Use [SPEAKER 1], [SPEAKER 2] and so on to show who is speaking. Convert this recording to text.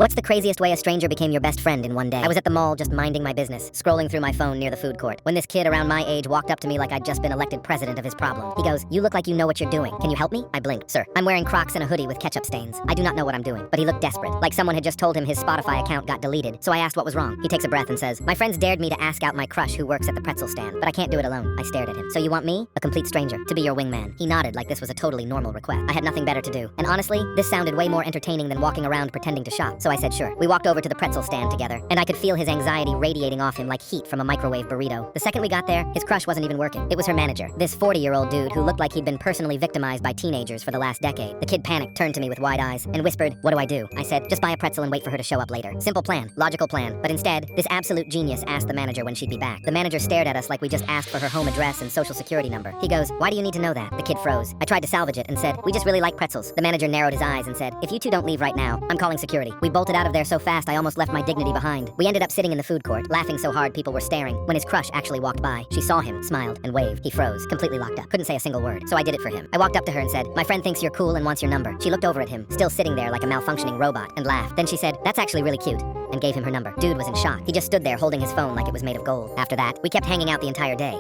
[SPEAKER 1] What's the craziest way a stranger became your best friend in one day? I was at the mall just minding my business, scrolling through my phone near the food court, when this kid around my age walked up to me like I'd just been elected president of his problem. He goes, "You look like you know what you're doing. Can you help me?" I blinked. "Sir, I'm wearing Crocs and a hoodie with ketchup stains. I do not know what I'm doing." But he looked desperate, like someone had just told him his Spotify account got deleted. So I asked what was wrong. He takes a breath and says, "My friends dared me to ask out my crush who works at the pretzel stand, but I can't do it alone." I stared at him. "So you want me, a complete stranger, to be your wingman?" He nodded like this was a totally normal request. I had nothing better to do. And honestly, this sounded way more entertaining than walking around pretending to shop. So I said sure. We walked over to the pretzel stand together, and I could feel his anxiety radiating off him like heat from a microwave burrito. The second we got there, his crush wasn't even working. It was her manager, this 40-year-old dude who looked like he'd been personally victimized by teenagers for the last decade. The kid panicked, turned to me with wide eyes, and whispered, "What do I do?" I said, "Just buy a pretzel and wait for her to show up later." Simple plan, logical plan. But instead, this absolute genius asked the manager when she'd be back. The manager stared at us like we just asked for her home address and social security number. He goes, "Why do you need to know that?" The kid froze. I tried to salvage it and said, "We just really like pretzels." The manager narrowed his eyes and said, "If you two don't leave right now, I'm calling security." We bolted out of there so fast I almost left my dignity behind. We ended up sitting in the food court, laughing so hard people were staring. When his crush actually walked by, she saw him, smiled, and waved. He froze, completely locked up. Couldn't say a single word, so I did it for him. I walked up to her and said, "My friend thinks you're cool and wants your number." She looked over at him, still sitting there like a malfunctioning robot, and laughed. Then she said, "That's actually really cute," and gave him her number. Dude was in shock. He just stood there holding his phone like it was made of gold. After that, we kept hanging out the entire day.